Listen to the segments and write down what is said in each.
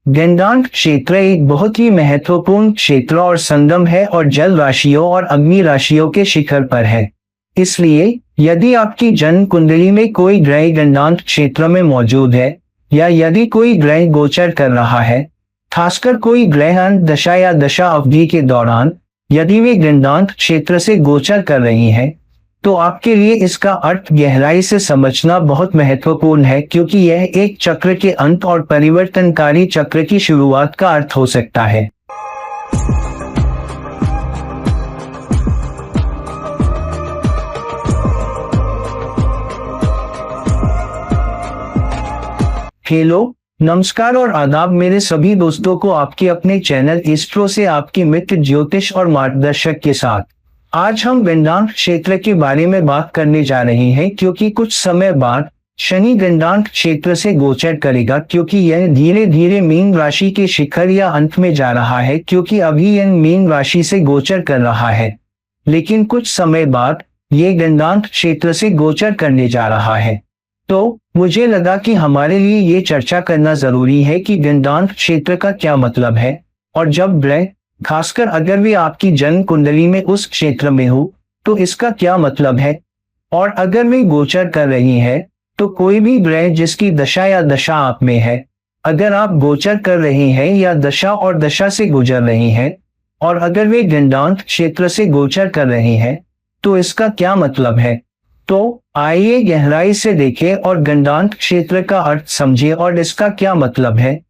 गंडांक क्षेत्र एक बहुत ही महत्वपूर्ण क्षेत्र और संगम है और जल राशियों और अग्नि राशियों के शिखर पर है। इसलिए यदि आपकी जन्म कुंडली में कोई ग्रह गंडांक क्षेत्र में मौजूद है या यदि कोई ग्रह गोचर कर रहा है, खासकर कोई ग्रह अंत दशा या दशा अवधि के दौरान यदि वे गंडांक क्षेत्र से गोचर कर रही हैं, तो आपके लिए इसका अर्थ गहराई से समझना बहुत महत्वपूर्ण है, क्योंकि यह एक चक्र के अंत और परिवर्तनकारी चक्र की शुरुआत का अर्थ हो सकता है। हेलो, नमस्कार और आदाब मेरे सभी दोस्तों को आपके अपने चैनल एस्ट्रो से आपके मित्र ज्योतिष और मार्गदर्शक के साथ। आज हम गंडांक क्षेत्र के बारे में बात करने जा रहे हैं, क्योंकि कुछ समय बाद शनि गंडांक क्षेत्र से गोचर करेगा, क्योंकि यह धीरे धीरे मीन राशि के शिखर या अंत में जा रहा है, क्योंकि अभी यह मीन राशि से गोचर कर रहा है, लेकिन कुछ समय बाद ये गंडांक क्षेत्र से गोचर करने जा रहा है। तो मुझे लगा कि हमारे लिए ये चर्चा करना जरूरी है कि गंडांक क्षेत्र का क्या मतलब है, और जब ग्रह, खासकर अगर वे आपकी जन्म कुंडली में उस क्षेत्र में हो, तो इसका क्या मतलब है। और अगर वे गोचर कर रही है, तो कोई भी ग्रह जिसकी दशा या दशा आप में है, अगर आप गोचर कर रहे हैं या दशा और दशा से गुजर रही हैं, और अगर वे गंडांक क्षेत्र से गोचर कर रहे हैं, तो इसका क्या मतलब है। तो आइए गहराई से देखें और गंडांक क्षेत्र का अर्थ समझें और इसका क्या मतलब है,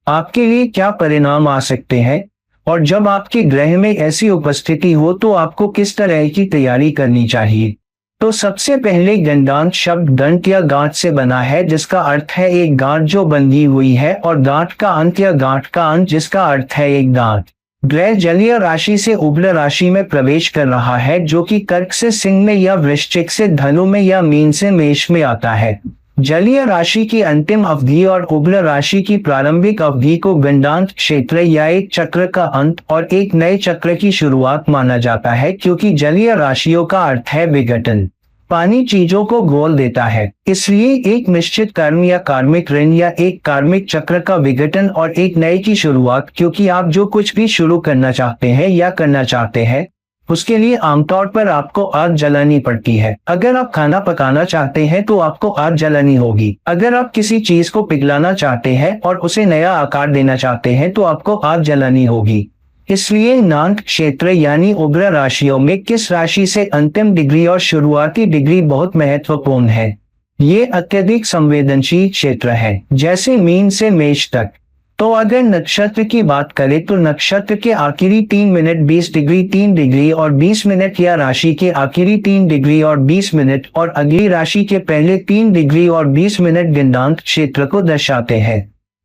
आपके लिए क्या परिणाम आ सकते हैं, और जब आपके ग्रह में ऐसी उपस्थिति हो तो आपको किस तरह की तैयारी करनी चाहिए। तो सबसे पहले गंडांक शब्द गंट या गांठ से बना है, जिसका अर्थ है एक गांठ जो बंधी हुई है, और गांठ का अंत या गांठ का अंत जिसका अर्थ है एक गांठ। ग्रह जलीय राशि से उग्र राशि में प्रवेश कर रहा है, जो कि कर्क से सिंह में या वृश्चिक से धनु में या मीन से मेष में आता है। जलीय राशि की अंतिम अवधि और उग्र राशि की प्रारंभिक अवधि को गंडांक क्षेत्र या एक चक्र का अंत और एक नए चक्र की शुरुआत माना जाता है, क्योंकि जलीय राशियों का अर्थ है विघटन। पानी चीजों को घोल देता है, इसलिए एक निश्चित कर्म या कार्मिक ऋण या एक कार्मिक चक्र का विघटन और एक नए की शुरुआत, क्योंकि आप जो कुछ भी शुरू करना चाहते हैं या करना चाहते हैं, उसके लिए आमतौर पर आपको आग जलानी पड़ती है। अगर आप खाना पकाना चाहते हैं तो आपको आग जलानी होगी। अगर आप किसी चीज को पिघलाना चाहते हैं और उसे नया आकार देना चाहते हैं तो आपको आग जलानी होगी। इसलिए गंडांक क्षेत्र यानी उग्र राशियों में किस राशि से अंतिम डिग्री और शुरुआती डिग्री बहुत महत्वपूर्ण है। ये अत्यधिक संवेदनशील क्षेत्र है, जैसे मीन से मेष तक। तो अगर नक्षत्र की बात करें तो नक्षत्र के आखिरी 3 मिनट 20 डिग्री 3 डिग्री और 20 मिनट या राशि के आखिरी 3 डिग्री और 20 मिनट और अगली राशि के पहले 3 डिग्री और 20 मिनट गंडांक क्षेत्र को दर्शाते हैं।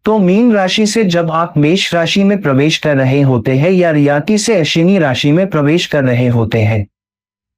तो मीन राशि से जब आप मेष राशि में प्रवेश कर रहे होते हैं या रियाती से अश्विनी राशि में प्रवेश कर रहे होते हैं,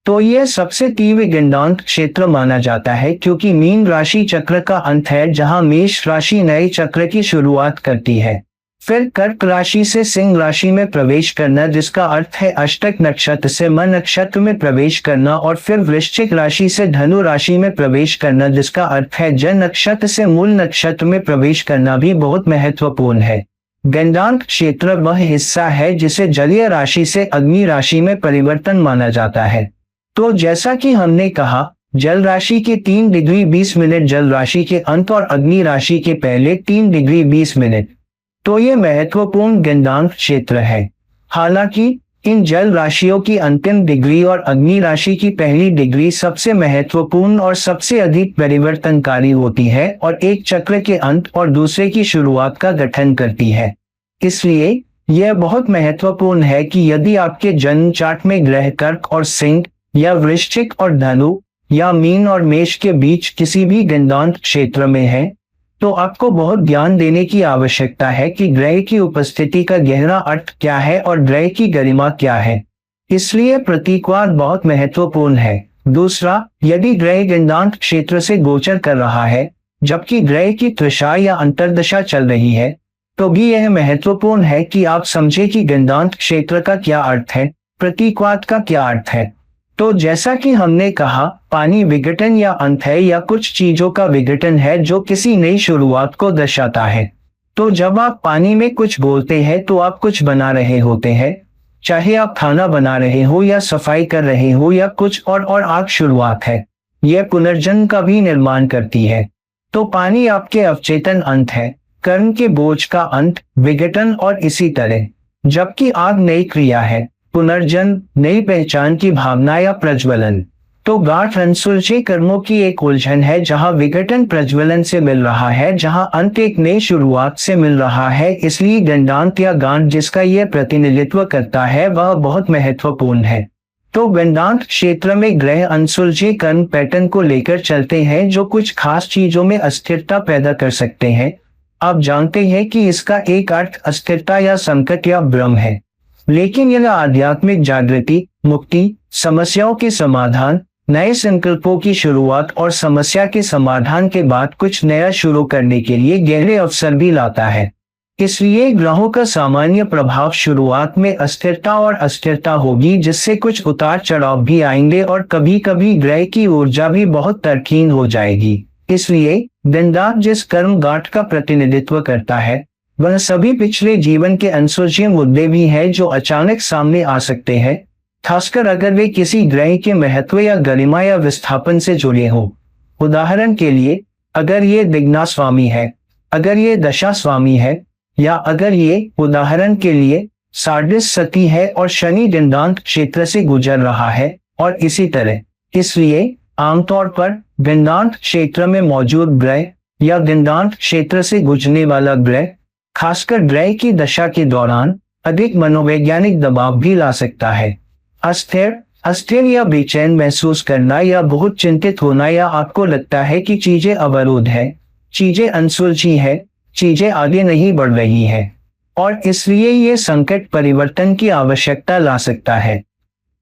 तो यह सबसे तीव्र गंडांक क्षेत्र माना जाता है, क्योंकि मीन राशि चक्र का अंत है, जहां मेष राशि नए चक्र की शुरुआत करती है। फिर कर्क राशि से सिंह राशि में प्रवेश करना, जिसका अर्थ है अष्टक नक्षत्र से म नक्षत्र में प्रवेश करना, और फिर वृश्चिक राशि से धनु राशि में प्रवेश करना, जिसका अर्थ है ज नक्षत्र से मूल नक्षत्र में प्रवेश करना भी बहुत महत्वपूर्ण है। गंडांक क्षेत्र वह हिस्सा है जिसे जलीय राशि से अग्नि राशि में परिवर्तन माना जाता है। तो जैसा कि हमने कहा, जल राशि के 3 डिग्री 20 मिनट जल राशि के अंत और अग्नि राशि के पहले 3 डिग्री 20 मिनट। तो ये महत्वपूर्ण गंडांक क्षेत्र है। हालांकि इन जल राशियों की अंतिम डिग्री और अग्नि राशि की पहली डिग्री सबसे महत्वपूर्ण और सबसे अधिक परिवर्तनकारी होती है और एक चक्र के अंत और दूसरे की शुरुआत का गठन करती है। इसलिए यह बहुत महत्वपूर्ण है कि यदि आपके जन्म चार्ट में ग्रह कर्क और सिंह या वृश्चिक और धनु या मीन और मेष के बीच किसी भी गंडांक क्षेत्र में है, तो आपको बहुत ध्यान देने की आवश्यकता है कि ग्रह की उपस्थिति का गहरा अर्थ क्या है और ग्रह की गरिमा क्या है। इसलिए प्रतीकवाद बहुत महत्वपूर्ण है। दूसरा, यदि ग्रह गंडांक क्षेत्र से गोचर कर रहा है जबकि ग्रह की त्रिशा या अंतर्दशा चल रही है, तो भी यह महत्वपूर्ण है कि आप समझें कि गंडांक क्षेत्र का क्या अर्थ है, प्रतीकवाद का क्या अर्थ है। तो जैसा कि हमने कहा, पानी विघटन या अंत है या कुछ चीजों का विघटन है जो किसी नई शुरुआत को दर्शाता है। तो जब आप पानी में कुछ बोलते हैं तो आप कुछ बना रहे होते हैं, चाहे आप खाना बना रहे हो या सफाई कर रहे हो या कुछ और आग शुरुआत है। यह पुनर्जन्म का भी निर्माण करती है। तो पानी आपके अवचेतन अंत है, कर्म के बोझ का अंत, विघटन और इसी तरह। जबकि आग नई क्रिया है, पुनर्जन्म, नई पहचान की भावना या प्रज्वलन। तो गांठ अनसुलझे कर्मों की एक उलझन है, जहां विघटन प्रज्वलन से मिल रहा है, जहां अंत एक नई शुरुआत से मिल रहा है। इसलिए गंडांत या गांठ जिसका यह प्रतिनिधित्व करता है वह बहुत महत्वपूर्ण है। तो गंडांत क्षेत्र में ग्रह अनसुलझे कर्म पैटर्न को लेकर चलते हैं जो कुछ खास चीजों में अस्थिरता पैदा कर सकते हैं। आप जानते हैं कि इसका एक अर्थ अस्थिरता या संकट या भ्रम है, लेकिन यह आध्यात्मिक जागृति, मुक्ति, समस्याओं के समाधान, नए संकल्पों की शुरुआत और समस्या के समाधान के बाद कुछ नया शुरू करने के लिए गहरे अवसर भी लाता है। इसलिए ग्रहों का सामान्य प्रभाव शुरुआत में अस्थिरता और अस्थिरता होगी, जिससे कुछ उतार चढ़ाव भी आएंगे और कभी कभी ग्रह की ऊर्जा भी बहुत तर्कहीन हो जाएगी। इसलिए दंडाक जिस कर्म गांठ का प्रतिनिधित्व करता है वह सभी पिछले जीवन के अनसुलझे मुद्दे भी हैं जो अचानक सामने आ सकते हैं, खासकर अगर वे किसी ग्रह के महत्व या गरिमा या विस्थापन से जुड़े हों। उदाहरण के लिए, अगर ये दिग्ना स्वामी है, अगर ये दशा स्वामी है, या अगर ये उदाहरण के लिए सार्डिस सती है और शनि दंडांत क्षेत्र से गुजर रहा है और इसी तरह। इसलिए आमतौर पर दंडांत क्षेत्र में मौजूद ग्रह या दंडांत क्षेत्र से गुजरने वाला ग्रह खासकर ग्रह की दशा के दौरान अधिक मनोवैज्ञानिक दबाव भी ला सकता है। अस्थिर या बेचैन महसूस करना या बहुत चिंतित होना, या आपको लगता है कि चीजें अवरुद्ध है, चीजें अनसुलझी है, चीजें आगे नहीं बढ़ रही है और इसलिए ये संकट परिवर्तन की आवश्यकता ला सकता है।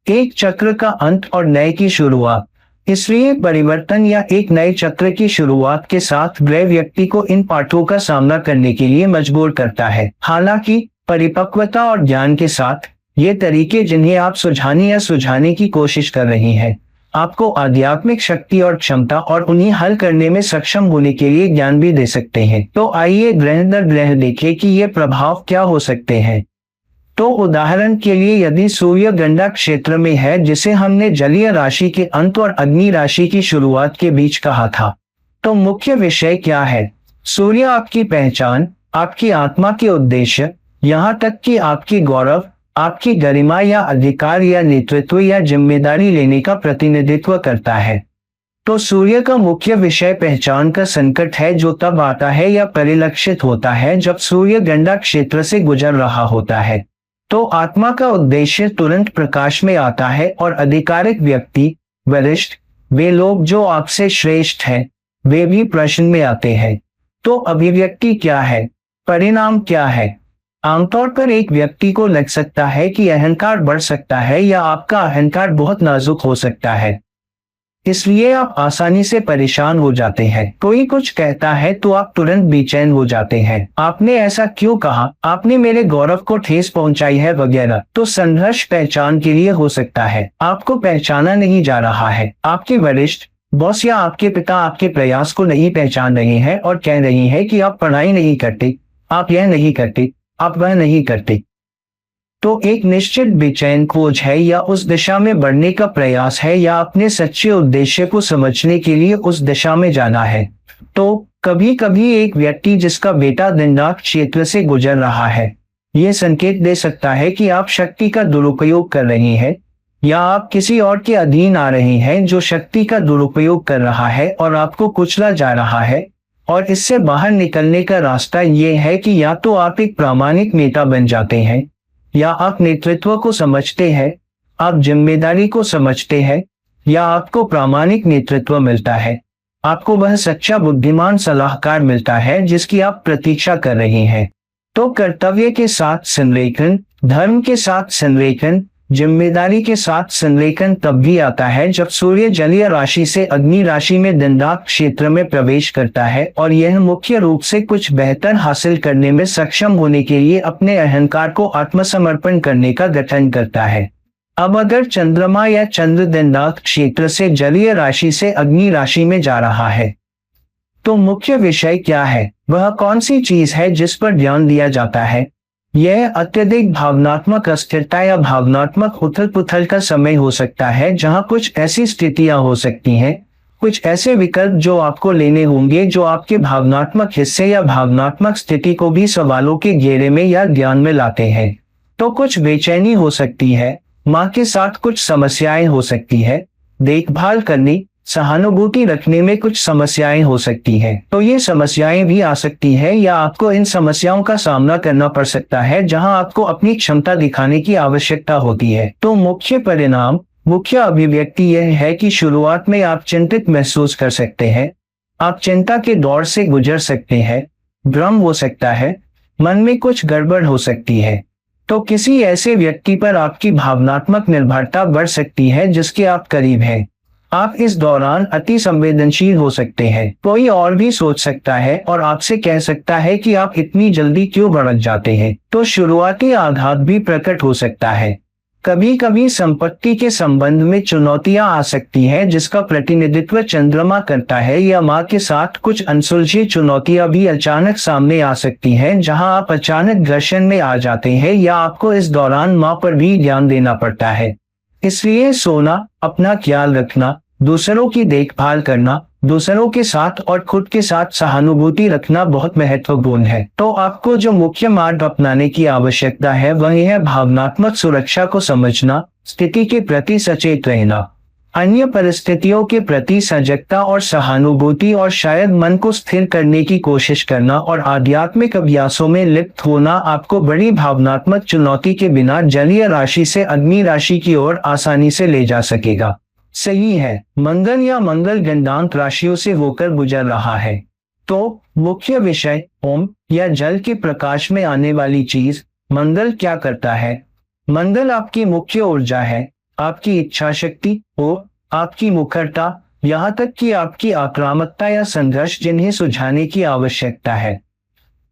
एक चक्र का अंत और नए की शुरुआत। इसलिए परिवर्तन या एक नए चक्र की शुरुआत के साथ ग्रह व्यक्ति को इन पाठों का सामना करने के लिए मजबूर करता है। हालांकि परिपक्वता और ज्ञान के साथ ये तरीके जिन्हें आप सुझाने की कोशिश कर रही हैं, आपको आध्यात्मिक शक्ति और क्षमता और उन्हें हल करने में सक्षम होने के लिए ज्ञान भी दे सकते हैं। तो आइए ग्रह दर ग्रह देखें कि ये प्रभाव क्या हो सकते हैं। तो उदाहरण के लिए, यदि सूर्य गंडक क्षेत्र में है, जिसे हमने जलीय राशि के अंत और अग्नि राशि की शुरुआत के बीच कहा था, तो मुख्य विषय क्या है? सूर्य आपकी पहचान, आपकी आत्मा के उद्देश्य, यहाँ तक कि आपकी गौरव, आपकी गरिमा या अधिकार या नेतृत्व या जिम्मेदारी लेने का प्रतिनिधित्व करता है। तो सूर्य का मुख्य विषय पहचान का संकट है, जो तब आता है या परिलक्षित होता है जब सूर्य गंडक क्षेत्र से गुजर रहा होता है। तो आत्मा का उद्देश्य तुरंत प्रकाश में आता है और आधिकारिक व्यक्ति, वरिष्ठ, वे लोग जो आपसे श्रेष्ठ हैं, वे भी प्रश्न में आते हैं। तो अभिव्यक्ति क्या है? परिणाम क्या है? आमतौर पर एक व्यक्ति को लग सकता है कि अहंकार बढ़ सकता है या आपका अहंकार बहुत नाजुक हो सकता है, इसलिए आप आसानी से परेशान हो जाते हैं। कोई कुछ कहता है तो आप तुरंत बेचैन हो जाते हैं। आपने ऐसा क्यों कहा? आपने मेरे गौरव को ठेस पहुंचाई है, वगैरह। तो संघर्ष पहचान के लिए हो सकता है। आपको पहचाना नहीं जा रहा है। आपके वरिष्ठ, बॉस या आपके पिता आपके प्रयास को नहीं पहचान रहे हैं और कह रही है कि आप पढ़ाई नहीं करते, आप यह नहीं करते, आप वह नहीं करते। तो एक निश्चित बेचैन खोज है, या उस दिशा में बढ़ने का प्रयास है, या अपने सच्चे उद्देश्य को समझने के लिए उस दिशा में जाना है। तो कभी कभी एक व्यक्ति जिसका बेटा दंडाक क्षेत्र से गुजर रहा है, यह संकेत दे सकता है कि आप शक्ति का दुरुपयोग कर रहे हैं, या आप किसी और के अधीन आ रहे हैं जो शक्ति का दुरुपयोग कर रहा है और आपको कुचला जा रहा है। और इससे बाहर निकलने का रास्ता यह है कि या तो आप एक प्रामाणिक नेता बन जाते हैं, या आप नेतृत्व को समझते हैं, आप जिम्मेदारी को समझते हैं, या आपको प्रामाणिक नेतृत्व मिलता है, आपको वह सच्चा बुद्धिमान सलाहकार मिलता है जिसकी आप प्रतीक्षा कर रहे हैं। तो कर्तव्य के साथ संरेखन, धर्म के साथ संरेखन, जिम्मेदारी के साथ संरेखन तब भी आता है जब सूर्य जलीय राशि से अग्नि राशि में दंडाक क्षेत्र में प्रवेश करता है, और यह मुख्य रूप से कुछ बेहतर हासिल करने में सक्षम होने के लिए अपने अहंकार को आत्मसमर्पण करने का गठन करता है। अब अगर चंद्रमा या चंद्र दंडाक क्षेत्र से जलीय राशि से अग्नि राशि में जा रहा है, तो मुख्य विषय क्या है? वह कौन सी चीज है जिस पर ध्यान दिया जाता है? यह अत्यधिक भावनात्मक अस्थिरता या भावनात्मक उथल पुथल का समय हो सकता है, जहां कुछ ऐसी स्थितियां हो सकती हैं, कुछ ऐसे विकल्प जो आपको लेने होंगे जो आपके भावनात्मक हिस्से या भावनात्मक स्थिति को भी सवालों के घेरे में या ध्यान में लाते हैं। तो कुछ बेचैनी हो सकती है, माँ के साथ कुछ समस्याएं हो सकती है, देखभाल करने, सहानुभूति रखने में कुछ समस्याएं हो सकती हैं। तो ये समस्याएं भी आ सकती है या आपको इन समस्याओं का सामना करना पड़ सकता है जहां आपको अपनी क्षमता दिखाने की आवश्यकता होती है। तो मुख्य परिणाम, मुख्य अभिव्यक्ति यह है कि शुरुआत में आप चिंतित महसूस कर सकते हैं, आप चिंता के दौर से गुजर सकते हैं, भ्रम हो सकता है, मन में कुछ गड़बड़ हो सकती है। तो किसी ऐसे व्यक्ति पर आपकी भावनात्मक निर्भरता बढ़ सकती है जिसके आप करीब हैं। आप इस दौरान अति संवेदनशील हो सकते हैं। कोई और भी सोच सकता है और आपसे कह सकता है कि आप इतनी जल्दी क्यों भड़क जाते हैं। तो शुरुआती आघात भी प्रकट हो सकता है। कभी कभी संपत्ति के संबंध में चुनौतियां आ सकती हैं जिसका प्रतिनिधित्व चंद्रमा करता है, या माँ के साथ कुछ अनसुलझी चुनौतियां भी अचानक सामने आ सकती हैं जहां आप अचानक घर्षण में आ जाते हैं या आपको इस दौरान माँ पर भी ध्यान देना पड़ता है। इसलिए सोना, अपना ख्याल रखना, दूसरों की देखभाल करना, दूसरों के साथ और खुद के साथ सहानुभूति रखना बहुत महत्वपूर्ण है। तो आपको जो मुख्य मार्ग अपनाने की आवश्यकता है वह है भावनात्मक सुरक्षा को समझना, स्थिति के प्रति सचेत रहना, अन्य परिस्थितियों के प्रति सजगता और सहानुभूति, और शायद मन को स्थिर करने की कोशिश करना और आध्यात्मिक अभ्यासों में लिप्त होना आपको बड़ी भावनात्मक चुनौती के बिना जलीय राशि से अग्नि राशि की ओर आसानी से ले जा सकेगा। सही है, मंगल या मंगल गंडांक राशियों से होकर गुजर रहा है। तो मुख्य विषय, ओम या जल के प्रकाश में आने वाली चीज, मंगल क्या करता है? मंगल आपकी मुख्य ऊर्जा है, आपकी इच्छा शक्ति और आपकी मुखरता, यहाँ तक कि आपकी आक्रामकता या संघर्ष जिन्हें सुलझाने की आवश्यकता है।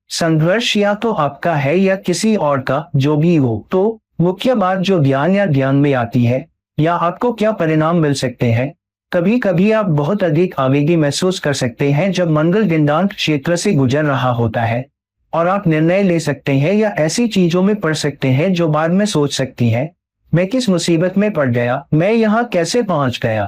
संघर्ष या तो आपका है या किसी और का, जो भी हो। तो मुख्य बात जो ध्यान या ध्यान में आती है, या आपको क्या परिणाम मिल सकते हैं। कभी कभी आप बहुत अधिक आवेगी महसूस कर सकते हैं जब मंगल गंडांक क्षेत्र से गुजर रहा होता है, और आप निर्णय ले सकते हैं या ऐसी चीजों में पड़ सकते हैं जो बाद में सोच सकती हैं, मैं किस मुसीबत में पड़ गया, मैं यहाँ कैसे पहुंच गया।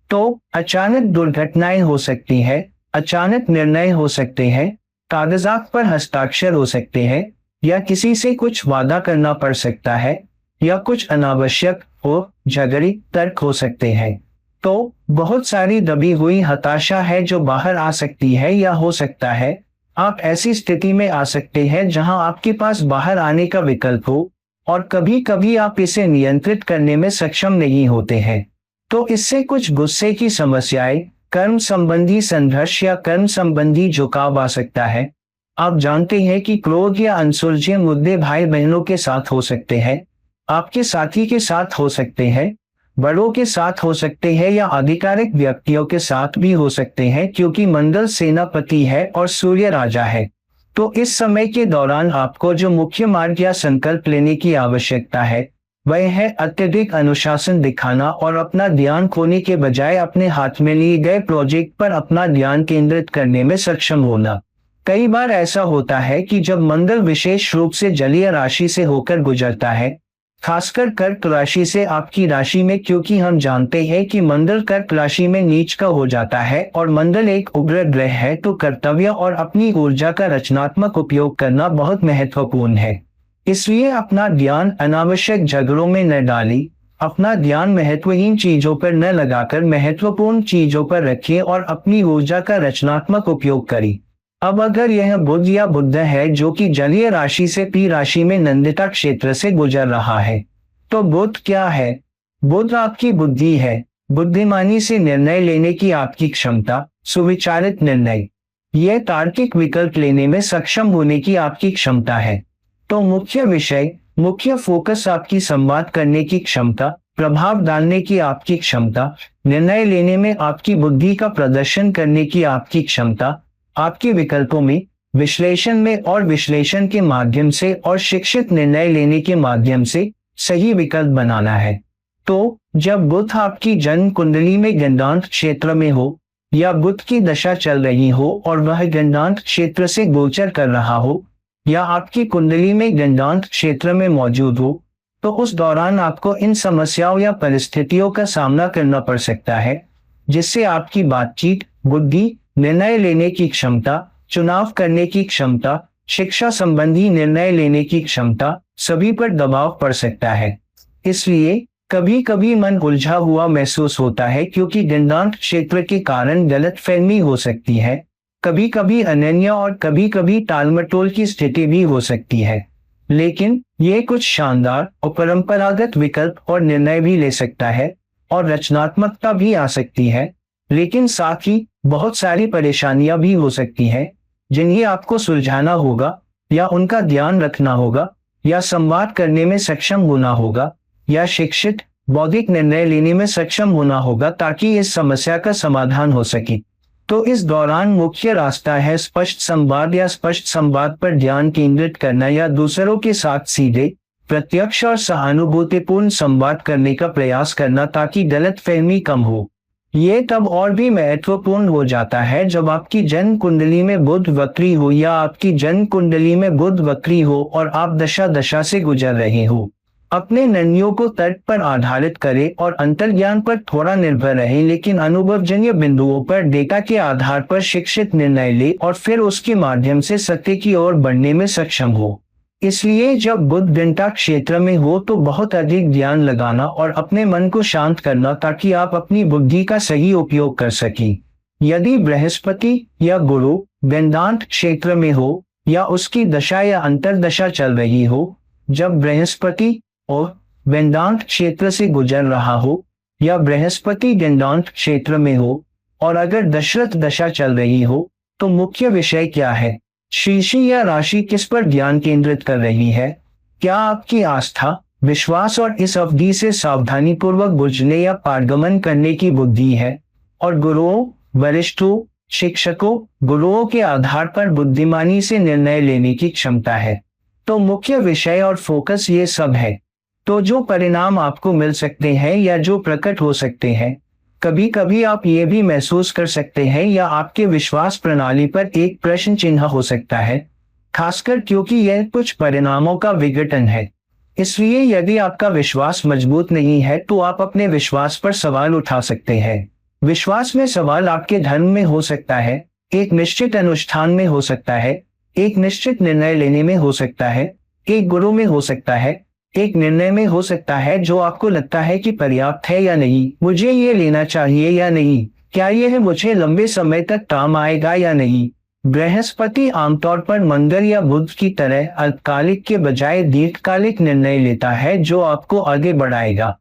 तो अचानक दुर्घटनाएं हो सकती हैं, अचानक निर्णय हो सकते हैं, कागजात पर हस्ताक्षर हो सकते हैं, या किसी से कुछ वादा करना पड़ सकता है, या कुछ अनावश्यक और झगड़ी तर्क हो सकते हैं। तो बहुत सारी दबी हुई हताशा है जो बाहर आ सकती है, या हो सकता है आप ऐसी स्थिति में आ सकते हैं जहां आपके पास बाहर आने का विकल्प हो, और कभी कभी आप इसे नियंत्रित करने में सक्षम नहीं होते हैं। तो इससे कुछ गुस्से की समस्याएं, कर्म संबंधी संघर्ष या कर्म संबंधी झुकाव आ सकता है। आप जानते हैं कि क्रोध या अनसुलझे मुद्दे भाई बहनों के साथ हो सकते हैं, आपके साथी के साथ हो सकते हैं, बड़ों के साथ हो सकते हैं, या आधिकारिक व्यक्तियों के साथ भी हो सकते हैं, क्योंकि मंगल सेनापति है और सूर्य राजा है। तो इस समय के दौरान आपको जो मुख्य मार्ग या संकल्प लेने की आवश्यकता है वह है अत्यधिक अनुशासन दिखाना और अपना ध्यान खोने के बजाय अपने हाथ में लिए गए प्रोजेक्ट पर अपना ध्यान केंद्रित करने में सक्षम होना। कई बार ऐसा होता है कि जब मंगल विशेष रूप से जलीय राशि से होकर गुजरता है, खासकर कर्क राशि से आपकी राशि में, क्योंकि हम जानते हैं कि मंगल कर्क राशि में नीच का हो जाता है और मंगल एक उग्र ग्रह है, तो कर्तव्य और अपनी ऊर्जा का रचनात्मक उपयोग करना बहुत महत्वपूर्ण है। इसलिए अपना ध्यान अनावश्यक झगड़ों में न डाली, अपना ध्यान महत्वहीन चीजों पर न लगाकर महत्वपूर्ण चीजों पर रखिए और अपनी ऊर्जा का रचनात्मक उपयोग करिए। अब अगर यह बुध या बुध है जो कि जलीय राशि से पी राशि में नंदिता क्षेत्र से गुजर रहा है, तो बुध क्या है? बुध आपकी बुद्धि है, बुद्धिमानी से निर्णय लेने की आपकी क्षमता, सुविचारित निर्णय, यह तार्किक विकल्प लेने में सक्षम होने की आपकी क्षमता है। तो मुख्य विषय, मुख्य फोकस आपकी संवाद करने की क्षमता, प्रभाव डालने की आपकी क्षमता, निर्णय लेने में आपकी बुद्धि का प्रदर्शन करने की आपकी क्षमता, आपके विकल्पों में, विश्लेषण में और विश्लेषण के माध्यम से और शिक्षित निर्णय लेने के माध्यम से सही विकल्प बनाना है। तो जब बुध आपकी जन्म कुंडली में गंडांक क्षेत्र में हो, या बुध की दशा चल रही हो और वह गंडांत क्षेत्र से गोचर कर रहा हो, या आपकी कुंडली में गंडांत क्षेत्र में मौजूद हो, तो उस दौरान आपको इन समस्याओं या परिस्थितियों का सामना करना पड़ सकता है, जिससे आपकी बातचीत, बुद्धि, निर्णय लेने की क्षमता, चुनाव करने की क्षमता, शिक्षा संबंधी निर्णय लेने की क्षमता, सभी पर दबाव पड़ सकता है। इसलिए कभी कभी मन उलझा हुआ महसूस होता है, क्योंकि गंडांत क्षेत्र के कारण गलतफहमी हो सकती है। कभी कभी अनन्य और कभी कभी टालमटोल की स्थिति भी हो सकती है। लेकिन ये कुछ शानदार और परंपरागत विकल्प और निर्णय भी ले सकता है, और रचनात्मकता भी आ सकती है। लेकिन साथ ही बहुत सारी परेशानियां भी हो सकती हैं, जिन्हें आपको सुलझाना होगा, या उनका ध्यान रखना होगा, या संवाद करने में सक्षम होना होगा, या शिक्षित बौद्धिक निर्णय लेने में सक्षम होना होगा, ताकि इस समस्या का समाधान हो सके। तो इस दौरान मुख्य रास्ता है स्पष्ट संवाद या स्पष्ट संवाद पर ध्यान केंद्रित करना, या दूसरों के साथ सीधे, प्रत्यक्ष और सहानुभूतिपूर्ण संवाद करने का प्रयास करना, ताकि गलतफहमी कम हो। ये तब और भी महत्वपूर्ण हो जाता है जब आपकी जन्म कुंडली में बुध वक्री हो, या आपकी जन्म कुंडली में बुध वक्री हो और आप दशा से गुजर रहे हो। अपने निर्णयों को तर्क पर आधारित करें और अंतर्ज्ञान पर थोड़ा निर्भर रहें, लेकिन अनुभवजन्य बिंदुओं पर डेटा के आधार पर शिक्षित निर्णय ले और फिर उसके माध्यम से सत्य की ओर बढ़ने में सक्षम हो। इसलिए जब बुध गंडा क्षेत्र में हो तो बहुत अधिक ध्यान लगाना और अपने मन को शांत करना, ताकि आप अपनी बुद्धि का सही उपयोग कर सकें। यदि बृहस्पति या गुरु गंडांत क्षेत्र में हो, या उसकी दशा या अंतर्दशा चल रही हो, जब बृहस्पति और गंडांत क्षेत्र से गुजर रहा हो, या बृहस्पति गंडांत क्षेत्र में हो, और अगर दशरथ दशा चल रही हो, तो मुख्य विषय क्या है? शीर्षी या राशि किस पर ध्यान केंद्रित कर रही है? क्या आपकी आस्था, विश्वास और इस अवधि से सावधानी पूर्वक बुझने या पारगमन करने की बुद्धि है? और गुरुओं, वरिष्ठों, शिक्षकों, गुरुओं के आधार पर बुद्धिमानी से निर्णय लेने की क्षमता है? तो मुख्य विषय और फोकस ये सब है। तो जो परिणाम आपको मिल सकते हैं या जो प्रकट हो सकते हैं, कभी कभी आप ये भी महसूस कर सकते हैं, या आपके विश्वास प्रणाली पर एक प्रश्न चिन्ह हो सकता है, खासकर क्योंकि यह कुछ परिणामों का विघटन है। इसलिए यदि आपका विश्वास मजबूत नहीं है तो आप अपने विश्वास पर सवाल उठा सकते हैं। विश्वास में सवाल आपके धर्म में हो सकता है, एक निश्चित अनुष्ठान में हो सकता है, एक निश्चित निर्णय लेने में हो सकता है, एक गुरु में हो सकता है, एक निर्णय में हो सकता है जो आपको लगता है कि पर्याप्त है या नहीं, मुझे ये लेना चाहिए या नहीं, क्या यह मुझे लंबे समय तक काम आएगा या नहीं। बृहस्पति आमतौर पर मंगल या बुध की तरह अल्पकालिक के बजाय दीर्घकालिक निर्णय लेता है जो आपको आगे बढ़ाएगा।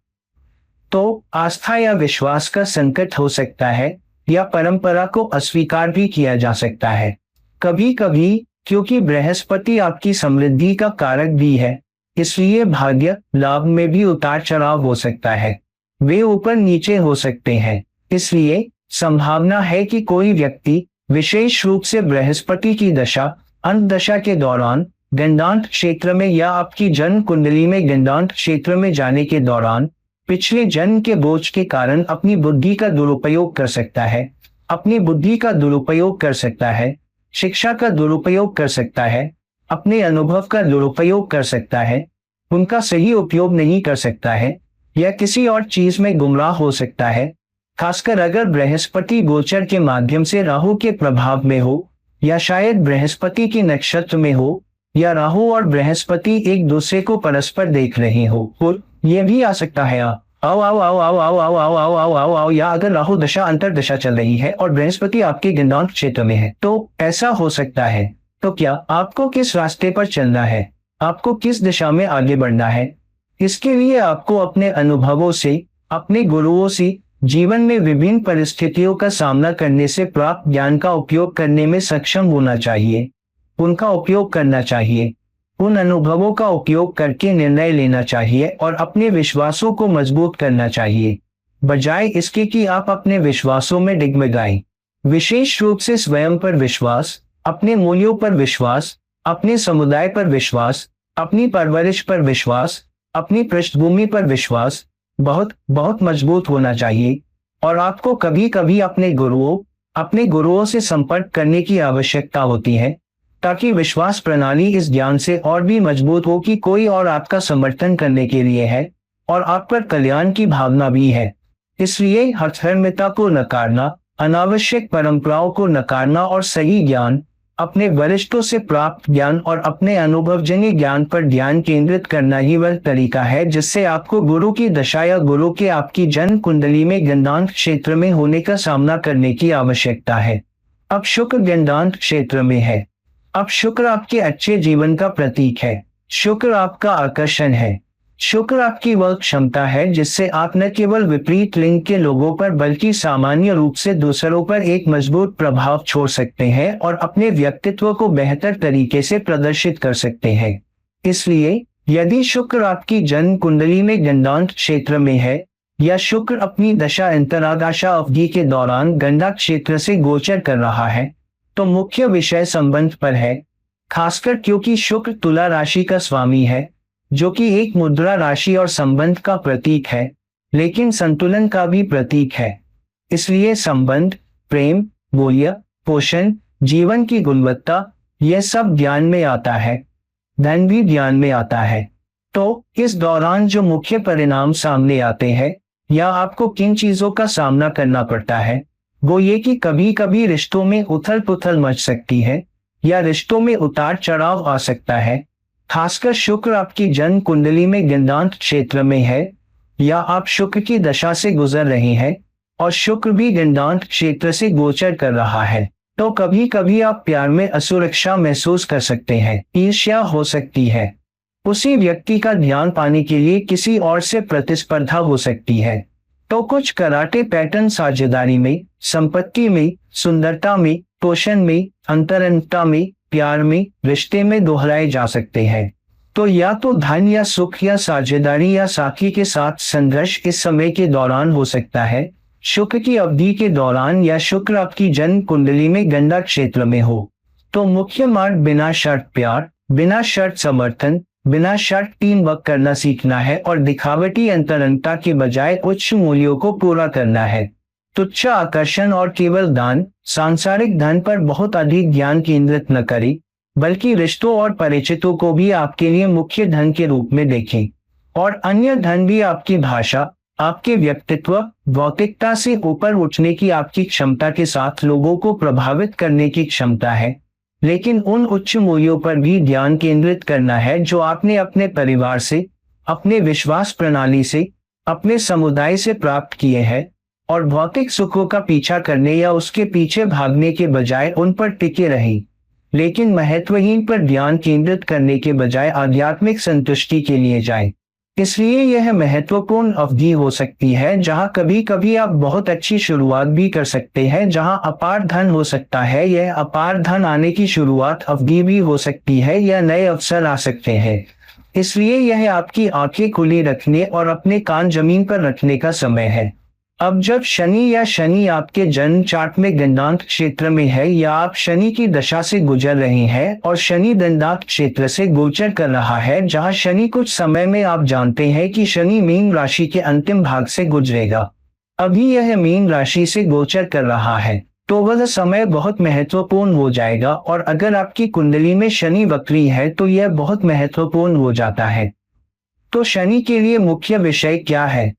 तो आस्था या विश्वास का संकट हो सकता है, या परंपरा को अस्वीकार भी किया जा सकता है। कभी कभी क्योंकि बृहस्पति आपकी समृद्धि का कारक भी है, इसलिए भाग्य लाभ में भी उतार चढ़ाव हो सकता है। वे ऊपर नीचे हो सकते हैं। इसलिए संभावना है कि कोई व्यक्ति, विशेष रूप से बृहस्पति की दशा, अंत दशा के दौरान गंडांत क्षेत्र में या आपकी जन्म कुंडली में गंडांत क्षेत्र में जाने के दौरान पिछले जन्म के बोझ के कारण अपनी बुद्धि का दुरुपयोग कर सकता है, अपनी बुद्धि का दुरुपयोग कर सकता है, शिक्षा का दुरुपयोग कर सकता है, अपने अनुभव का दुरुपयोग कर सकता है, उनका सही उपयोग नहीं कर सकता है, या किसी और चीज में गुमराह हो सकता है। खासकर अगर बृहस्पति गोचर के माध्यम से राहु के प्रभाव में हो, या शायद बृहस्पति के नक्षत्र में हो, या राहु और बृहस्पति एक दूसरे को परस्पर देख रहे हो। और यह भी आ सकता है आओ आओ आओ आओ आओ आओ आओ आओ आओ आओ आओ, या अगर राहु दशा अंतर्दशा चल रही है और बृहस्पति आपके गंडांत क्षेत्र में है, तो ऐसा हो सकता है। तो क्या आपको किस रास्ते पर चलना है? आपको किस दिशा में आगे बढ़ना है? इसके लिए आपको अपने अनुभवों से, अपने गुरुओं से, जीवन में विभिन्न परिस्थितियों का सामना करने से प्राप्त ज्ञान का उपयोग करने में सक्षम होना चाहिए। उनका उपयोग करना चाहिए, उन अनुभवों का उपयोग करके निर्णय लेना चाहिए और अपने विश्वासों को मजबूत करना चाहिए, बजाय इसके कि आप अपने विश्वासों में डगमगाएं। विशेष रूप से स्वयं पर विश्वास, अपने मूल्यों पर विश्वास, अपने समुदाय पर विश्वास, अपनी परवरिश पर विश्वास, अपनी पृष्ठभूमि पर विश्वास बहुत बहुत मजबूत होना चाहिए। और आपको कभी कभी अपने गुरुओं, अपने गुरुओं से संपर्क करने की आवश्यकता होती है, ताकि विश्वास प्रणाली इस ज्ञान से और भी मजबूत हो कि कोई और आपका समर्थन करने के लिए है और आप पर कल्याण की भावना भी है। इसलिए हठधर्मिता को नकारना, अनावश्यक परंपराओं को नकारना और सही ज्ञान, अपने वरिष्ठों से प्राप्त ज्ञान और अपने अनुभवजन्य ज्ञान पर ध्यान केंद्रित करना ही वह तरीका है जिससे आपको गुरु की दशा या गुरु के आपकी जन्म कुंडली में गंडांत क्षेत्र में होने का सामना करने की आवश्यकता है। अब शुक्र गंडांत क्षेत्र में है। अब शुक्र आपके अच्छे जीवन का प्रतीक है। शुक्र आपका आकर्षण है। शुक्र आपकी वह क्षमता है जिससे आप न केवल विपरीत लिंग के लोगों पर बल्कि सामान्य रूप से दूसरों पर एक मजबूत प्रभाव छोड़ सकते हैं और अपने व्यक्तित्व को बेहतर तरीके से प्रदर्शित कर सकते हैं। इसलिए यदि शुक्र आपकी जन्म कुंडली में गंडांत क्षेत्र में है या शुक्र अपनी दशा अंतरादशा अवधि के दौरान गंडा क्षेत्र से गोचर कर रहा है, तो मुख्य विषय संबंध पर है, खासकर क्योंकि शुक्र तुला राशि का स्वामी है, जो कि एक मुद्रा राशि और संबंध का प्रतीक है, लेकिन संतुलन का भी प्रतीक है। इसलिए संबंध, प्रेम, मूल्य, पोषण, जीवन की गुणवत्ता, यह सब ध्यान में आता है। धन भी ध्यान में आता है। तो इस दौरान जो मुख्य परिणाम सामने आते हैं या आपको किन चीजों का सामना करना पड़ता है, वो ये कि कभी कभी रिश्तों में उथल पुथल मच सकती है या रिश्तों में उतार चढ़ाव आ सकता है, खासकर शुक्र आपकी जन्म कुंडली में गंडांत क्षेत्र में है या आप शुक्र की दशा से गुजर रहे हैं और शुक्र भी गंडांत क्षेत्र से गोचर कर रहा है। तो कभी कभी आप प्यार में असुरक्षा महसूस कर सकते हैं, ईर्ष्या हो सकती है, उसी व्यक्ति का ध्यान पाने के लिए किसी और से प्रतिस्पर्धा हो सकती है। तो कुछ कराटे पैटर्न साझेदारी में, संपत्ति में, सुंदरता में, पोषण में, अंतरंगता में, प्यार में, रिश्ते में दोहराए जा सकते हैं। तो या तो धन या सुख या साझेदारी या साथी के साथ संघर्ष इस समय के दौरान हो सकता है, शुक्र की अवधि के दौरान, या शुक्र आपकी जन्म कुंडली में गंडा क्षेत्र में हो। तो मुख्य मार्ग बिना शर्त प्यार, बिना शर्त समर्थन, बिना शर्त टीम वर्क करना सीखना है और दिखावटी अंतरंगता के बजाय उच्च मूल्यों को पूरा करना है। तुच्छ आकर्षण और केवल दान, सांसारिक धन पर बहुत अधिक ध्यान केंद्रित न करें, बल्कि रिश्तों और परिचितों को भी आपके लिए मुख्य धन के रूप में देखें। और अन्य धन भी आपकी भाषा, आपके व्यक्तित्व, भौतिकता से ऊपर उठने की आपकी क्षमता के साथ लोगों को प्रभावित करने की क्षमता है, लेकिन उन उच्च मूल्यों पर भी ध्यान केंद्रित करना है जो आपने अपने परिवार से, अपने विश्वास प्रणाली से, अपने समुदाय से प्राप्त किए हैं, और भौतिक सुखों का पीछा करने या उसके पीछे भागने के बजाय उन पर टिके रहें, लेकिन महत्वहीन पर ध्यान केंद्रित करने के बजाय आध्यात्मिक संतुष्टि के लिए जाएं। इसलिए यह महत्वपूर्ण अवधि हो सकती है जहां कभी कभी आप बहुत अच्छी शुरुआत भी कर सकते हैं, जहां अपार धन हो सकता है। यह अपार धन आने की शुरुआत अवधि भी हो सकती है या नए अवसर आ सकते हैं। इसलिए यह आपकी आंखें खुली रखने और अपने कान जमीन पर रखने का समय है। अब जब शनि आपके जन्म चार्ट में गंडांत क्षेत्र में है या आप शनि की दशा से गुजर रहे हैं और शनि दंडांत क्षेत्र से गोचर कर रहा है, जहां शनि कुछ समय में आप जानते हैं कि शनि मीन राशि के अंतिम भाग से गुजरेगा। अभी यह मीन राशि से गोचर कर रहा है, तो वह समय बहुत महत्वपूर्ण हो जाएगा। और अगर आपकी कुंडली में शनि वक्री है तो यह बहुत महत्वपूर्ण हो जाता है। तो शनि के लिए मुख्य विषय क्या है,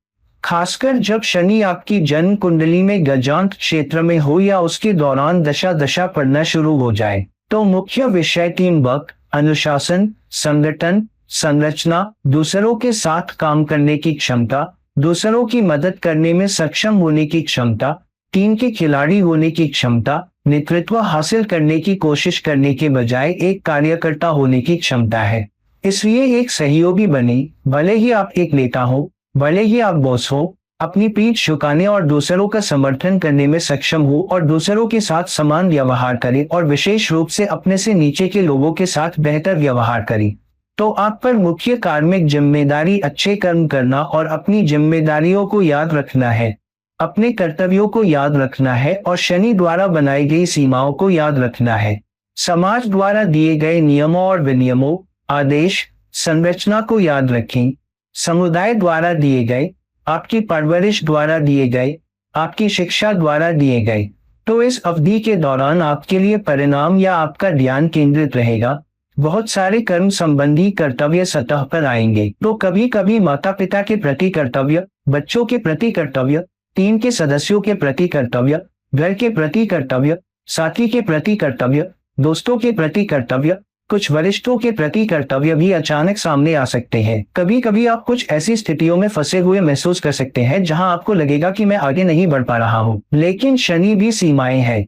खासकर जब शनि आपकी जन्म कुंडली में गजांत क्षेत्र में हो या उसके दौरान दशा पड़ना शुरू हो जाए। तो मुख्य विषय टीम वर्क, अनुशासन, संगठन, संरचना, दूसरों के साथ काम करने की क्षमता, दूसरों की मदद करने में सक्षम होने की क्षमता, टीम के खिलाड़ी होने की क्षमता, नेतृत्व हासिल करने की कोशिश करने के बजाय एक कार्यकर्ता होने की क्षमता है। इसलिए एक सहयोगी बने, भले ही आप एक नेता हो, भले ही आप बॉस हो, अपनी पीठ झुकाने और दूसरों का समर्थन करने में सक्षम हो और दूसरों के साथ समान व्यवहार करें और विशेष रूप से अपने से नीचे के लोगों के साथ बेहतर व्यवहार करें। तो आप पर मुख्य कार्मिक जिम्मेदारी अच्छे कर्म करना और अपनी जिम्मेदारियों को याद रखना है, अपने कर्तव्यों को याद रखना है और शनि द्वारा बनाई गई सीमाओं को याद रखना है। समाज द्वारा दिए गए नियमों और विनियमों, आदेश, संरचना को याद रखें। समुदाय द्वारा दिए गए, आपकी परवरिश द्वारा दिए गए, आपकी शिक्षा द्वारा दिए गए, तो इस अवधि के दौरान आपके लिए परिणाम या आपका ध्यान केंद्रित रहेगा। बहुत सारे कर्म संबंधी कर्तव्य सतह पर आएंगे। तो कभी कभी माता पिता के प्रति कर्तव्य, बच्चों के प्रति कर्तव्य, टीम के सदस्यों के प्रति कर्तव्य, घर के प्रति कर्तव्य, साथी के प्रति कर्तव्य, दोस्तों के प्रति कर्तव्य, कुछ वरिष्ठों के प्रति कर्तव्य भी अचानक सामने आ सकते हैं। कभी कभी आप कुछ ऐसी स्थितियों में फंसे हुए महसूस कर सकते हैं जहां आपको लगेगा कि मैं आगे नहीं बढ़ पा रहा हूं, लेकिन शनि भी सीमाएं हैं।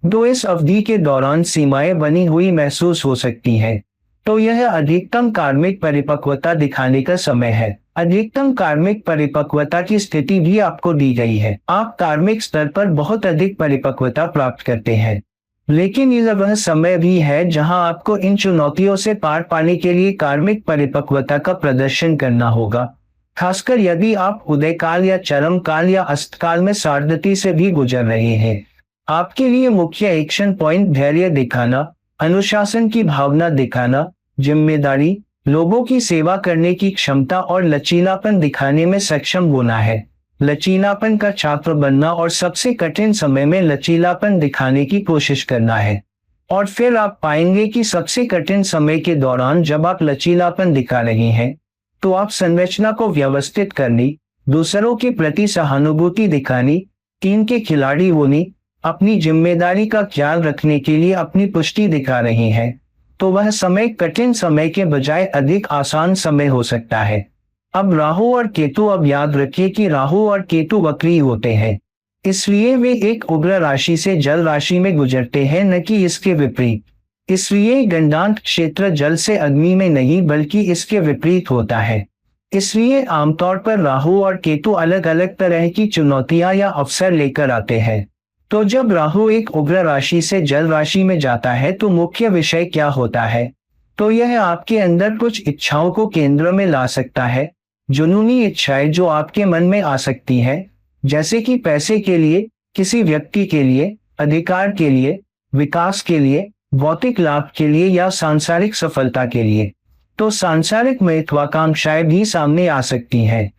तो इस अवधि के दौरान सीमाएं बनी हुई महसूस हो सकती हैं। तो यह अधिकतम कार्मिक परिपक्वता दिखाने का समय है। अधिकतम कार्मिक परिपक्वता की स्थिति भी आपको दी गई है। आप कार्मिक स्तर पर बहुत अधिक परिपक्वता प्राप्त करते हैं, लेकिन यह वह समय भी है जहां आपको इन चुनौतियों से पार पाने के लिए कार्मिक परिपक्वता का प्रदर्शन करना होगा। खासकर यदि आप उदय काल या चरम काल या अस्त काल में सार्धती से भी गुजर रहे हैं। आपके लिए मुख्य एक्शन पॉइंट धैर्य दिखाना, अनुशासन की भावना दिखाना, जिम्मेदारी, लोगों की सेवा करने की क्षमता और लचीलापन दिखाने में सक्षम होना है। लचीलापन का छात्र बनना और सबसे कठिन समय में लचीलापन दिखाने की कोशिश करना है। और फिर आप पाएंगे कि सबसे कठिन समय के दौरान जब आप लचीलापन दिखा रहे हैं, तो आप संरचना को व्यवस्थित करनी, दूसरों के प्रति सहानुभूति दिखानी, टीम के खिलाड़ी होनी, अपनी जिम्मेदारी का ख्याल रखने के लिए अपनी पुष्टि दिखा रहे हैं। तो वह समय कठिन समय के बजाय अधिक आसान समय हो सकता है। अब राहु और केतु, अब याद रखिए कि राहु और केतु वक्री होते हैं, इसलिए वे एक उग्र राशि से जल राशि में गुजरते हैं, न कि इसके विपरीत। इसलिए गंडांत क्षेत्र जल से अग्नि में नहीं बल्कि इसके विपरीत होता है। इसलिए आमतौर पर राहु और केतु अलग अलग तरह की चुनौतियां या अवसर लेकर आते हैं। तो जब राहु एक उग्र राशि से जल राशि में जाता है तो मुख्य विषय क्या होता है? तो यह आपके अंदर कुछ इच्छाओं को केंद्र में ला सकता है, जुनूनी इच्छाएं जो आपके मन में आ सकती हैं, जैसे कि पैसे के लिए, किसी व्यक्ति के लिए, अधिकार के लिए, विकास के लिए, भौतिक लाभ के लिए या सांसारिक सफलता के लिए। तो सांसारिक महत्वाकांक्षाएं भी सामने आ सकती हैं।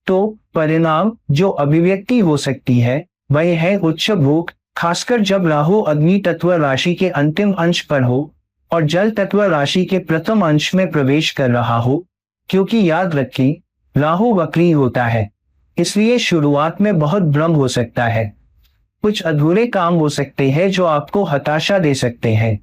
तो परिणाम जो अभिव्यक्ति हो सकती है वह है उच्च भूख, खासकर जब राहु अग्नि तत्व राशि के अंतिम अंश पर हो और जल तत्व राशि के प्रथम अंश में प्रवेश कर रहा हो, क्योंकि याद रखें राहु वक्री होता है, इसलिए शुरुआत में बहुत भ्रम हो सकता है। कुछ अधूरे काम हो सकते हैं जो आपको हताशा दे सकते हैं।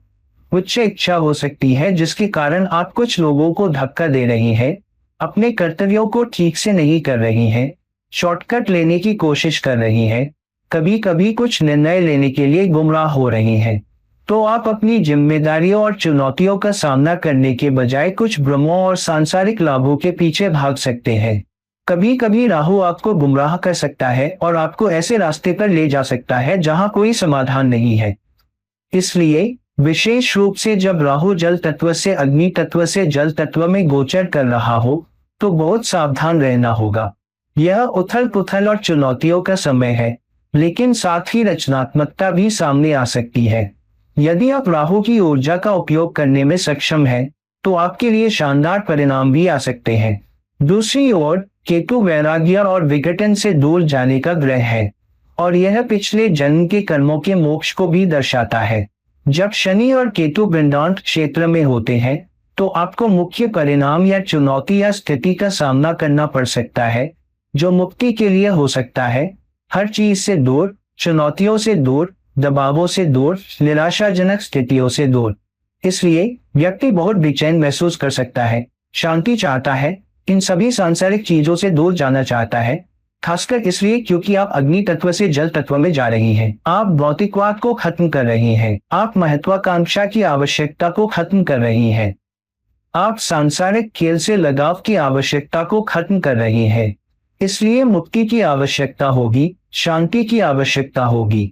उच्च इच्छा हो सकती है जिसके कारण आप कुछ लोगों को धक्का दे रही हैं, अपने कर्तव्यों को ठीक से नहीं कर रही हैं, शॉर्टकट लेने की कोशिश कर रही हैं, कभी कभी कुछ निर्णय लेने के लिए गुमराह हो रही हैं। तो आप अपनी जिम्मेदारियों और चुनौतियों का सामना करने के बजाय कुछ भ्रमों और सांसारिक लाभों के पीछे भाग सकते हैं। कभी कभी राहु आपको गुमराह कर सकता है और आपको ऐसे रास्ते पर ले जा सकता है जहां कोई समाधान नहीं है। इसलिए विशेष रूप से जब राहु जल तत्व से अग्नि तत्व से जल तत्व में गोचर कर रहा हो तो बहुत सावधान रहना होगा। यह उथल पुथल और चुनौतियों का समय है, लेकिन साथ ही रचनात्मकता भी सामने आ सकती है। यदि आप राहु की ऊर्जा का उपयोग करने में सक्षम हैं, तो आपके लिए शानदार परिणाम भी आ सकते हैं। दूसरी ओर केतु वैराग्य और विघटन से दूर जाने का ग्रह है और यह पिछले जन्म के कर्मों के मोक्ष को भी दर्शाता है। जब शनि और केतु गंडांत क्षेत्र में होते हैं तो आपको मुख्य परिणाम या चुनौती या स्थिति का सामना करना पड़ सकता है जो मुक्ति के लिए हो सकता है। हर चीज से दूर, चुनौतियों से दूर, दबावों से दूर, निराशाजनक स्थितियों से दूर। इसलिए व्यक्ति बहुत बेचैन महसूस कर सकता है, शांति चाहता है, इन सभी सांसारिक चीजों से दूर जाना चाहता है, खासकर इसलिए क्योंकि आप अग्नि तत्व से जल तत्व में जा रही हैं। आप भौतिकवाद को खत्म कर रही हैं, आप महत्वाकांक्षा की आवश्यकता को खत्म कर रही हैं, आप सांसारिक खेल से लगाव की आवश्यकता को खत्म कर रही हैं। इसलिए मुक्ति की आवश्यकता होगी, शांति की आवश्यकता होगी।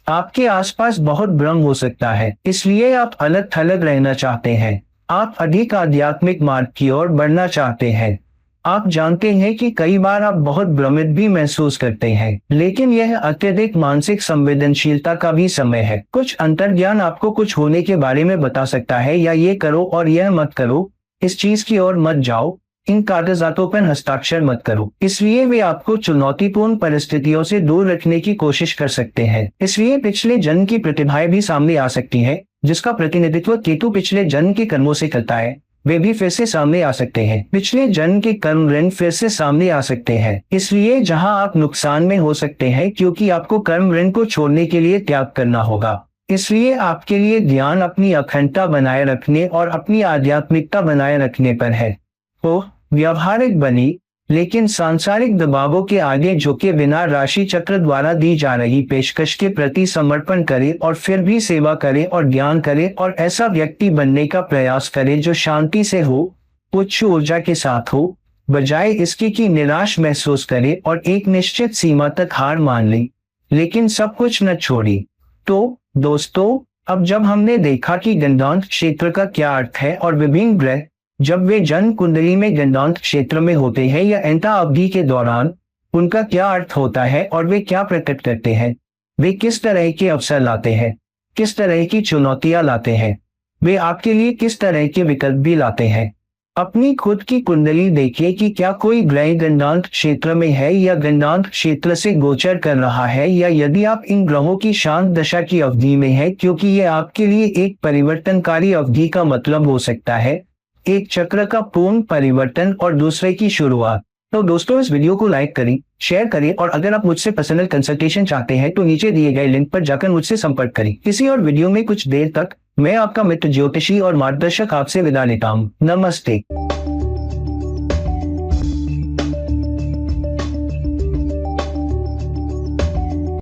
आपके आसपास बहुत भ्रम हो सकता है, इसलिए आप अलग थलग रहना चाहते हैं, आप अधिक आध्यात्मिक मार्ग की ओर बढ़ना चाहते हैं। आप जानते हैं कि कई बार आप बहुत भ्रमित भी महसूस करते हैं, लेकिन यह अत्यधिक मानसिक संवेदनशीलता का भी समय है। कुछ अंतर्ज्ञान आपको कुछ होने के बारे में बता सकता है, या ये करो और यह मत करो, इस चीज की ओर मत जाओ, इन कागजातों पर हस्ताक्षर मत करो। इसलिए वे आपको चुनौतीपूर्ण परिस्थितियों से दूर रखने की कोशिश कर सकते हैं। इसलिए पिछले जन्म की प्रतिभाएं भी सामने आ सकती हैं, जिसका प्रतिनिधित्व केतु पिछले जन्म के कर्मों से करता है, वे भी फिर से सामने आ सकते हैं। पिछले जन्म के कर्म ऋण फिर से सामने आ सकते हैं। इसलिए जहां आप नुकसान में हो सकते हैं क्योंकि आपको कर्म ऋण को छोड़ने के लिए त्याग करना होगा। इसलिए आपके लिए ध्यान अपनी अखंडता बनाए रखने और अपनी आध्यात्मिकता बनाए रखने पर है। तो व्यवहारिक बनी, लेकिन सांसारिक दबावों के आगे झुके बिना राशि चक्र द्वारा दी जा रही पेशकश के प्रति समर्पण करें और फिर भी सेवा करें और ज्ञान करें और ऐसा व्यक्ति बनने का प्रयास करें जो शांति से हो, उच्च ऊर्जा के साथ हो, बजाय इसके कि निराश महसूस करे और एक निश्चित सीमा तक हार मान ले, लेकिन सब कुछ न छोड़ी। तो दोस्तों, अब जब हमने देखा कि गंडांत क्षेत्र का क्या अर्थ है और विभिन्न ग्रह जब वे जन्म कुंडली में गंडांत क्षेत्र में होते हैं या एंटा अवधि के दौरान उनका क्या अर्थ होता है और वे क्या प्रकट करते हैं, वे किस तरह के अवसर लाते हैं, किस तरह की चुनौतियां लाते हैं, वे आपके लिए किस तरह के विकल्प भी लाते हैं। अपनी खुद की कुंडली देखिए कि क्या कोई ग्रह गंडांत क्षेत्र में है या गंडांत क्षेत्र से गोचर कर रहा है, या यदि आप इन ग्रहों की शांत दशा की अवधि में है, क्योंकि ये आपके लिए एक परिवर्तनकारी अवधि का मतलब हो सकता है, एक चक्र का पूर्ण परिवर्तन और दूसरे की शुरुआत। तो दोस्तों, इस वीडियो को लाइक करें, शेयर करें और अगर आप मुझसे पर्सनल कंसल्टेशन चाहते हैं तो नीचे दिए गए लिंक पर जाकर मुझसे संपर्क करें। किसी और वीडियो में कुछ देर तक मैं आपका मित्र ज्योतिषी और मार्गदर्शक आपसे विदा लेता हूँ। नमस्ते।